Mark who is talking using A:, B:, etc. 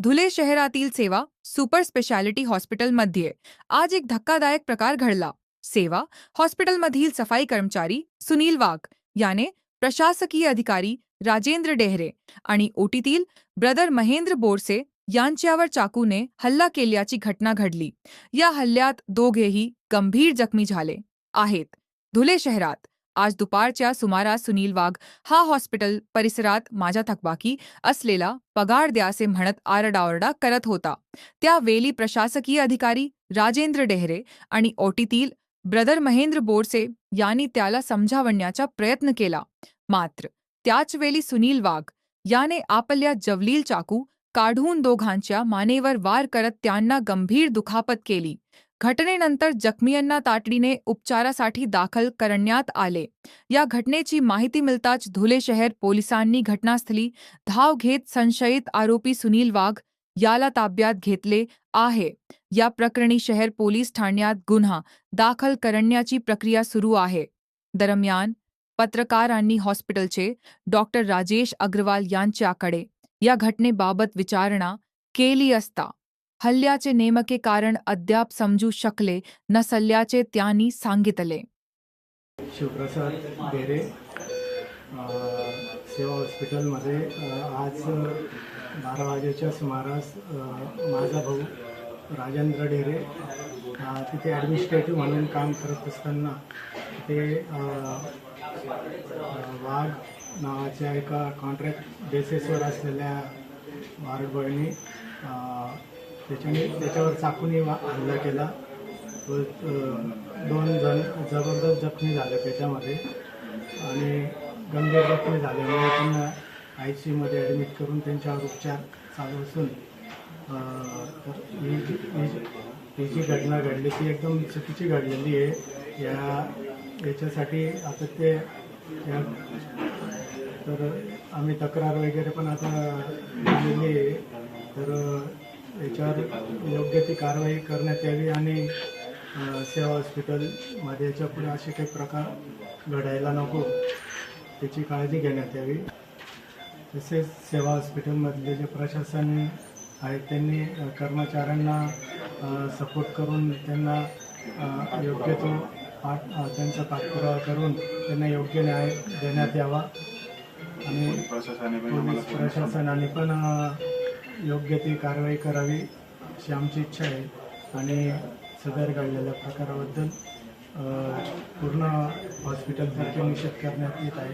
A: धुळे शहरातील सेवा super speciality हॉस्पिटलमध्ये आज एक धक्कादायक प्रकार घडला। सेवा हॉस्पिटलमधील सफाई कर्मचारी सुनील वाघ याने प्रशासकीय अधिकारी राजेंद्र डेहरे आणि ओटीतील ब्रदर महेंद्र बोरसे यांच्यावर चाकूने हल्ला केल्याची घटना घडली। या हल्ल्यात दोघेही गंभीर जखमी झाले आहेत। धुळे शहरात आज दुपारच्या सुमारास सुनील वाघ हा हॉस्पिटल परिसरात माझा थकबाकी असलेला पगार द्या असे म्हणत आरडाओरडा करत होता। त्यावेळी प्रशासकीय अधिकारी राजेंद्र डेहरे आणि ओटीतील ब्रदर महेंद्र बोरसे यांनी त्याला समजावण्याचा प्रयत्न केला, मात्र त्याच वेळी सुनील वाघ याने आपल्या जवळील चाकू काढून दोघांच्या मानेवर वार करत त्यांना गंभीर दुखापत केली। घटनेनंतर जखमींना तातडीने उपचारासाठी दाखल करण्यात आले। या घटनेची माहिती मिळताच धुळे शहर पोलिसांनी घटनास्थळी धाव घेत संशयित आरोपी सुनील वाघ याला ताब्यात घेतले आहे। या प्रकरणी शहर पोलीस ठाण्यात गुन्हा दाखल करण्याची प्रक्रिया सुरू आहे। दरम्यान पत्रकारांनी हॉस्पिटलचे डॉक्टर राजेश अग्रवाल यांच्याकडे या घटनेबाबत विचारणा केली असता हल्ल्याचे नेमके कारण अद्याप समजू शकले नसल्याचे त्यांनी सांगितले।
B: शिवप्रसाद डेरे सेवा हॉस्पिटलमध्ये आज 12 वाजेच्या सुमारास माझा भाऊ राजेंद्र डेरे तिथे ॲडमिनिस्ट्रेटिव्ह म्हणून काम करत असताना ते वाघ नावाच्या एका कॉन्ट्रॅक्ट बेसिसवर असलेल्या वार्ड बॉयने त्याच्यावर चाकूने हल्ला केला। दोन जण जबरदस्त जखमी झाले त्याच्यामध्ये आणि गंभीर जखमी झाल्यामुळे त्यांना ICUमध्ये ॲडमिट करून त्यांच्यावर उपचार चालू असून ही जी घटना घडली ती एकदम चुकीची घडलेली आहे। याच्यासाठी आता तर आम्ही तक्रार वगैरे पण आता दिलेली आहे, तर याच्यावर योग्य ती कारवाई करण्यात यावी आणि सेवा हॉस्पिटलमध्ये याच्या पुढे असे काही प्रकार घडायला नको त्याची काळजी घेण्यात यावी। तसेच सेवा हॉस्पिटलमधले जे प्रशासन आहे त्यांनी कर्मचाऱ्यांना सपोर्ट करून त्यांना योग्य तो त्यांचा पाठपुरावा करून त्यांना योग्य न्याय देण्यात यावा आणि पोलीस प्रशासनाने पण योग्य ती कारवाई करावी अशी आमची इच्छा आहे आणि सदर घडलेल्या प्रकाराबद्दल पूर्ण हॉस्पिटलतर्फे निषेध करण्यात येत आहे।